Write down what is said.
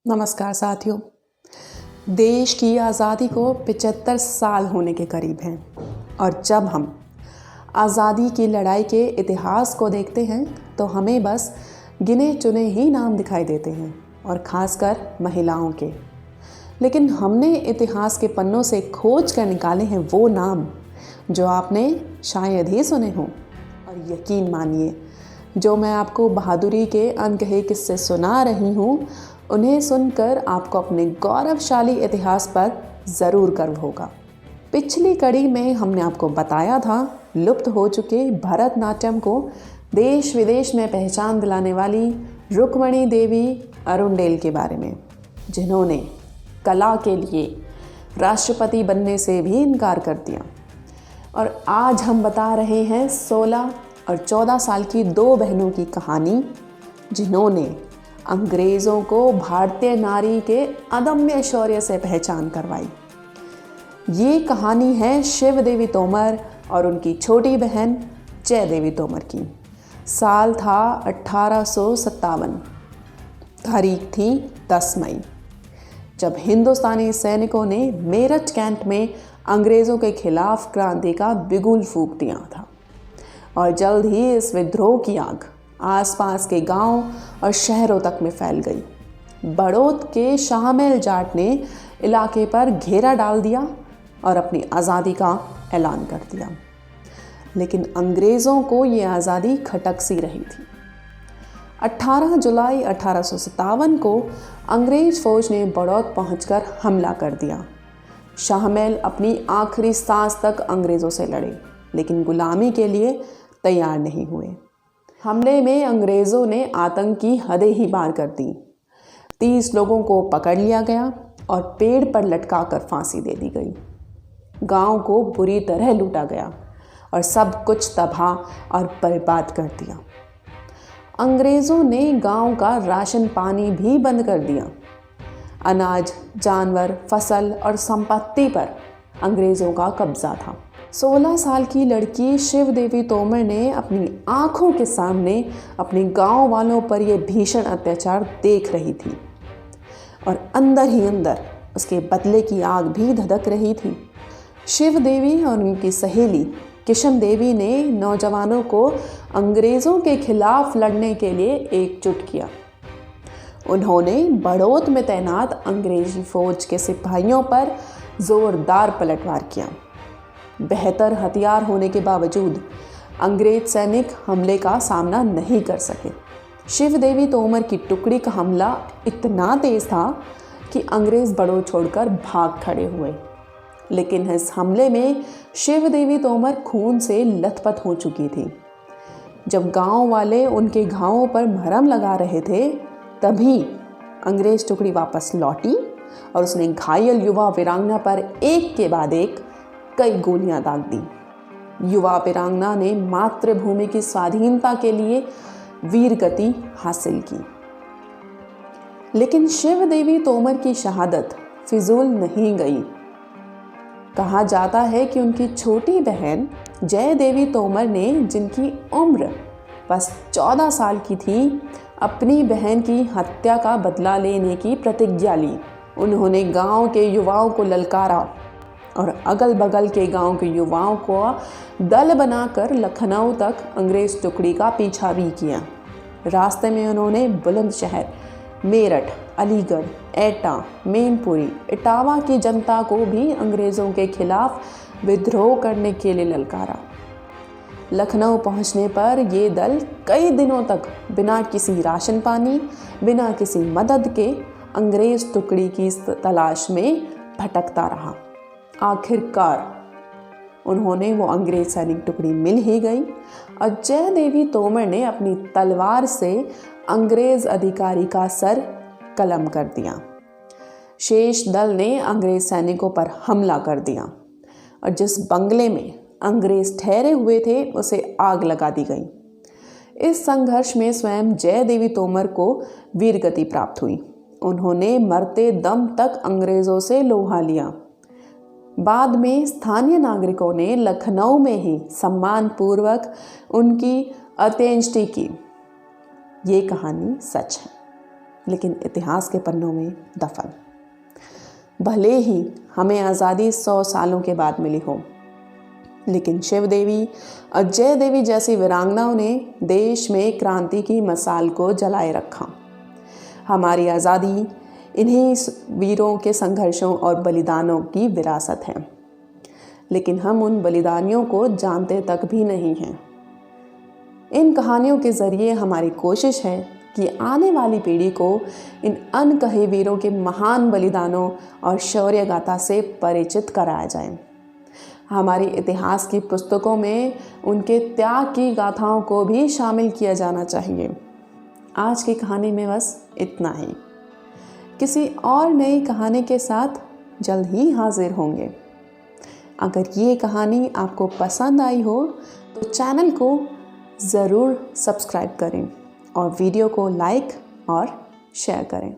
नमस्कार साथियों। देश की आज़ादी को 75 साल होने के करीब हैं और जब हम आज़ादी की लड़ाई के इतिहास को देखते हैं तो हमें बस गिने चुने ही नाम दिखाई देते हैं और ख़ासकर महिलाओं के। लेकिन हमने इतिहास के पन्नों से खोज कर निकाले हैं वो नाम जो आपने शायद ही सुने हों। और यकीन मानिए, जो मैं आपको बहादुरी के अनकहे किस्से सुना रही हूँ, उन्हें सुनकर आपको अपने गौरवशाली इतिहास पर ज़रूर गर्व होगा। पिछली कड़ी में हमने आपको बताया था लुप्त हो चुके भरतनाट्यम को देश विदेश में पहचान दिलाने वाली रुक्मणी देवी अरुणडेल के बारे में, जिन्होंने कला के लिए राष्ट्रपति बनने से भी इनकार कर दिया। और आज हम बता रहे हैं 16 और 14 साल की दो बहनों की कहानी, जिन्होंने अंग्रेज़ों को भारतीय नारी के अदम्य शौर्य से पहचान करवाई। ये कहानी है शिव देवी तोमर और उनकी छोटी बहन जय देवी तोमर की। साल था 1857, तारीख थी 10 मई, जब हिंदुस्तानी सैनिकों ने मेरठ कैंट में अंग्रेज़ों के खिलाफ क्रांति का बिगुल फूंक दिया था और जल्द ही इस विद्रोह की आग आसपास के गांव और शहरों तक में फैल गई। बड़ौद के शाहमेल जाट ने इलाके पर घेरा डाल दिया और अपनी आज़ादी का ऐलान कर दिया। लेकिन अंग्रेज़ों को ये आज़ादी खटक सी रही थी। 18 जुलाई 1857 को अंग्रेज़ फौज ने बड़ौद पहुंचकर हमला कर दिया। शाहमेल अपनी आखिरी सांस तक अंग्रेज़ों से लड़े, लेकिन गुलामी के लिए तैयार नहीं हुए। हमले में अंग्रेज़ों ने आतंक की हदें ही पार कर दी। 30 लोगों को पकड़ लिया गया और पेड़ पर लटकाकर फांसी दे दी गई। गांव को बुरी तरह लूटा गया और सब कुछ तबाह और बर्बाद कर दिया। अंग्रेज़ों ने गांव का राशन पानी भी बंद कर दिया। अनाज, जानवर, फसल और संपत्ति पर अंग्रेज़ों का कब्जा था। 16 साल की लड़की शिव देवी तोमर ने अपनी आंखों के सामने अपने गांव वालों पर यह भीषण अत्याचार देख रही थी और अंदर ही अंदर उसके बदले की आग भी धधक रही थी। शिव देवी और उनकी सहेली किशन देवी ने नौजवानों को अंग्रेज़ों के खिलाफ लड़ने के लिए एकजुट किया। उन्होंने बड़ौद में तैनात अंग्रेजी फौज के सिपाहियों पर जोरदार पलटवार किया। बेहतर हथियार होने के बावजूद अंग्रेज सैनिक हमले का सामना नहीं कर सके। शिव देवी तोमर की टुकड़ी का हमला इतना तेज था कि अंग्रेज बड़ौद छोड़कर भाग खड़े हुए। लेकिन इस हमले में शिव देवी तोमर खून से लथपथ हो चुकी थी। जब गांव वाले उनके घावों पर मरहम लगा रहे थे, तभी अंग्रेज टुकड़ी वापस लौटी और उसने घायल युवा वीरांगना पर एक के बाद एक कई गोलियां दाग दी। युवा वीरांगना ने मातृभूमि की स्वाधीनता के लिए वीर गति हासिल की। लेकिन शिव देवी तोमर की शहादत फिजूल नहीं गई। कहा जाता है कि उनकी छोटी बहन जय देवी तोमर ने, जिनकी उम्र बस 14 साल की थी, अपनी बहन की हत्या का बदला लेने की प्रतिज्ञा ली। उन्होंने गांव के युवाओं को ललकारा और अगल बगल के गांव के युवाओं को दल बनाकर लखनऊ तक अंग्रेज टुकड़ी का पीछा भी किया। रास्ते में उन्होंने बुलंदशहर, मेरठ, अलीगढ़, एटा, मैनपुरी, इटावा की जनता को भी अंग्रेज़ों के खिलाफ विद्रोह करने के लिए ललकारा। लखनऊ पहुंचने पर ये दल कई दिनों तक बिना किसी राशन पानी, बिना किसी मदद के अंग्रेज़ टुकड़ी की तलाश में भटकता रहा। आखिरकार उन्होंने वो अंग्रेज सैनिक टुकड़ी मिल ही गई और जय देवी तोमर ने अपनी तलवार से अंग्रेज अधिकारी का सर कलम कर दिया। शेष दल ने अंग्रेज सैनिकों पर हमला कर दिया और जिस बंगले में अंग्रेज ठहरे हुए थे उसे आग लगा दी गई। इस संघर्ष में स्वयं जय देवी तोमर को वीरगति प्राप्त हुई। उन्होंने मरते दम तक अंग्रेज़ों से लोहा लिया। बाद में स्थानीय नागरिकों ने लखनऊ में ही सम्मानपूर्वक उनकी अंत्येष्टि की। ये कहानी सच है। लेकिन इतिहास के पन्नों में दफन। भले ही हमें आज़ादी 100 सालों के बाद मिली हो, लेकिन शिव देवी और जय देवी जैसी वीरांगनाओं ने देश में क्रांति की मसाल को जलाए रखा। हमारी आज़ादी इन्हीं वीरों के संघर्षों और बलिदानों की विरासत है, लेकिन हम उन बलिदानियों को जानते तक भी नहीं हैं। इन कहानियों के ज़रिए हमारी कोशिश है कि आने वाली पीढ़ी को इन अनकहे वीरों के महान बलिदानों और शौर्य गाथा से परिचित कराया जाए। हमारी इतिहास की पुस्तकों में उनके त्याग की गाथाओं को भी शामिल किया जाना चाहिए। आज की कहानी में बस इतना ही। किसी और नई कहानी के साथ जल्द ही हाजिर होंगे। अगर ये कहानी आपको पसंद आई हो तो चैनल को ज़रूर सब्सक्राइब करें और वीडियो को लाइक और शेयर करें।